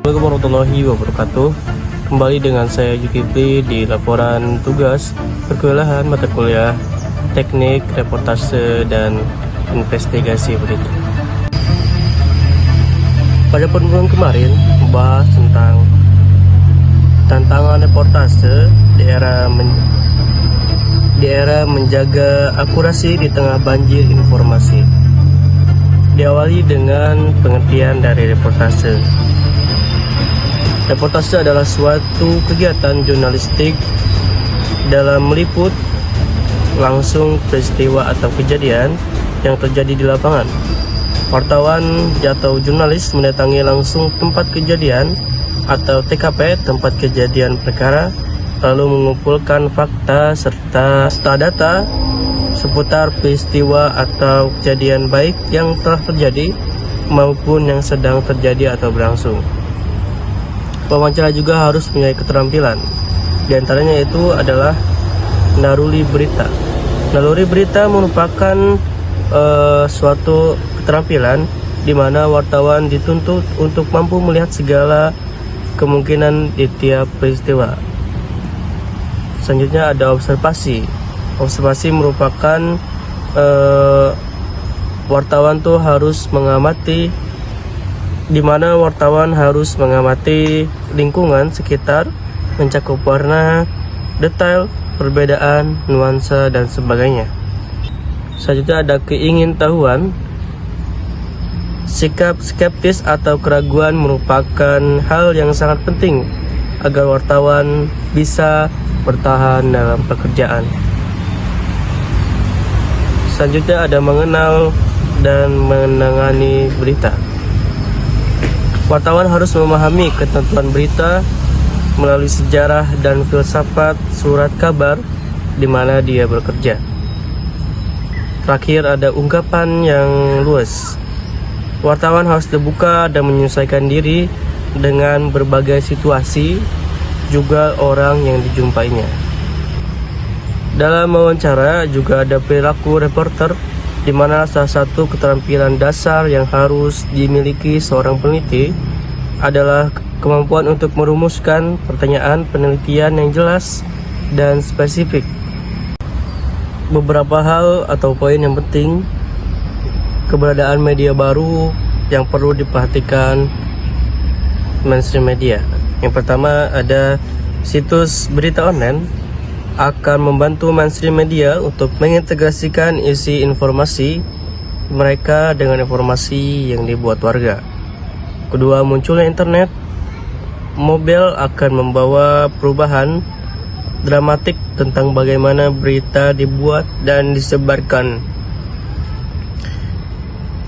Assalamualaikum warahmatullahi wabarakatuh. Kembali dengan saya Zulkifli di laporan tugas perkuliahan mata kuliah Teknik Reportase dan Investigasi berita. Pada pertemuan kemarin membahas tentang tantangan reportase di era menjaga akurasi di tengah banjir informasi. Diawali dengan pengertian dari reportase. Reportase adalah suatu kegiatan jurnalistik dalam meliput langsung peristiwa atau kejadian yang terjadi di lapangan. Wartawan atau jurnalis mendatangi langsung tempat kejadian atau TKP, tempat kejadian perkara, lalu mengumpulkan fakta serta data seputar peristiwa atau kejadian baik yang telah terjadi maupun yang sedang terjadi atau berlangsung. Wawancara juga harus punya keterampilan. Di antaranya itu adalah naruli berita. Naruli berita merupakan suatu keterampilan di mana wartawan dituntut untuk mampu melihat segala kemungkinan di tiap peristiwa. Selanjutnya ada observasi. Observasi merupakan wartawan tuh harus mengamati, di mana wartawan harus mengamati lingkungan sekitar, mencakup warna, detail, perbedaan, nuansa, dan sebagainya. Selanjutnya ada keingintahuan. Sikap skeptis atau keraguan merupakan hal yang sangat penting agar wartawan bisa bertahan dalam pekerjaan. Selanjutnya ada mengenal dan menangani berita. Wartawan harus memahami ketentuan berita melalui sejarah dan filsafat surat kabar di mana dia bekerja. Terakhir ada ungkapan yang luas. Wartawan harus terbuka dan menyesuaikan diri dengan berbagai situasi, juga orang yang dijumpainya. Dalam wawancara juga ada perilaku reporter, di mana salah satu keterampilan dasar yang harus dimiliki seorang peneliti adalah kemampuan untuk merumuskan pertanyaan penelitian yang jelas dan spesifik. Beberapa hal atau poin yang penting, keberadaan media baru yang perlu diperhatikan mainstream media. Yang pertama ada situs berita online akan membantu mainstream media untuk mengintegrasikan isi informasi mereka dengan informasi yang dibuat warga. Kedua, munculnya internet mobile akan membawa perubahan dramatik tentang bagaimana berita dibuat dan disebarkan.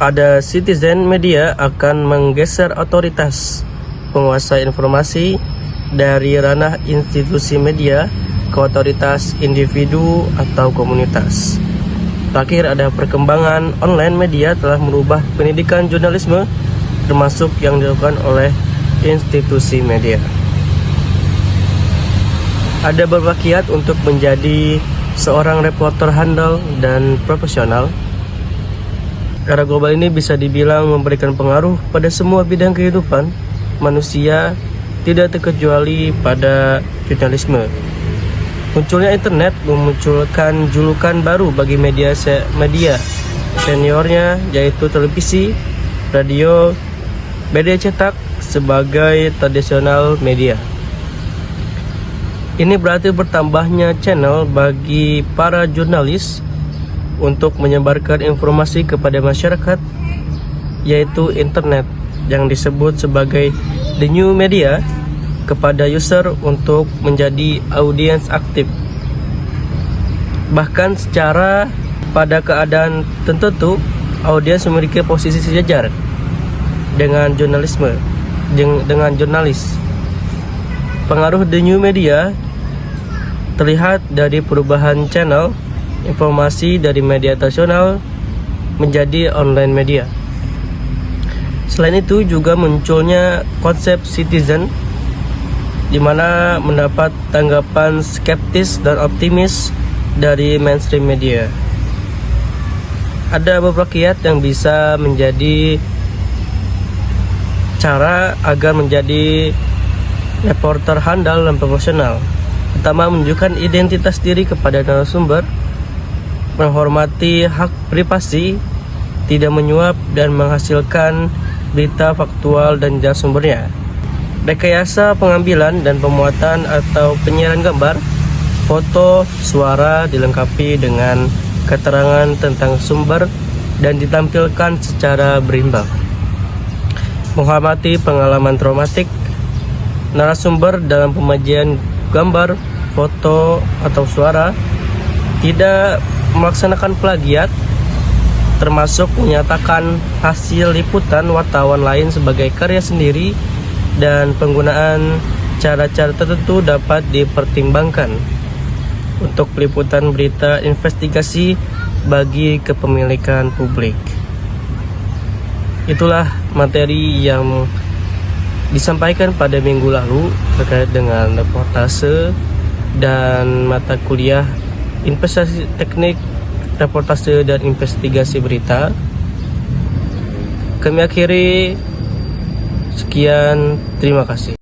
Ada citizen media akan menggeser otoritas penguasa informasi dari ranah institusi media ke otoritas individu atau komunitas. Terakhir ada perkembangan online media telah merubah pendidikan jurnalisme, termasuk yang dilakukan oleh institusi media. Ada beberapa kiat untuk menjadi seorang reporter handal dan profesional. Era global ini bisa dibilang memberikan pengaruh pada semua bidang kehidupan manusia, tidak terkecuali pada jurnalisme. Munculnya internet memunculkan julukan baru bagi media seniornya, yaitu televisi, radio, media cetak sebagai tradisional media. Ini berarti bertambahnya channel bagi para jurnalis untuk menyebarkan informasi kepada masyarakat, yaitu internet yang disebut sebagai the new media, kepada user untuk menjadi audiens aktif. Bahkan secara pada keadaan tertentu, audiens memiliki posisi sejajar dengan jurnalis. Pengaruh the new media terlihat dari perubahan channel informasi dari media tradisional menjadi online media. Selain itu juga munculnya konsep citizen, di mana mendapat tanggapan skeptis dan optimis dari mainstream media. Ada beberapa kiat yang bisa menjadi cara agar menjadi reporter handal dan profesional. Pertama, menunjukkan identitas diri kepada narasumber, menghormati hak privasi, tidak menyuap dan menghasilkan berita faktual dan jelas sumbernya. Rekayasa pengambilan dan pemuatan atau penyiaran gambar, foto, suara dilengkapi dengan keterangan tentang sumber dan ditampilkan secara berimbang. Menghormati pengalaman traumatik narasumber dalam pemajian gambar, foto, atau suara, tidak melaksanakan plagiat, termasuk menyatakan hasil liputan wartawan lain sebagai karya sendiri, dan penggunaan cara-cara tertentu dapat dipertimbangkan untuk peliputan berita investigasi bagi kepemilikan publik. Itulah materi yang disampaikan pada minggu lalu terkait dengan reportase dan mata kuliah investasi teknik reportase dan investigasi berita. Kami akhiri, sekian, terima kasih.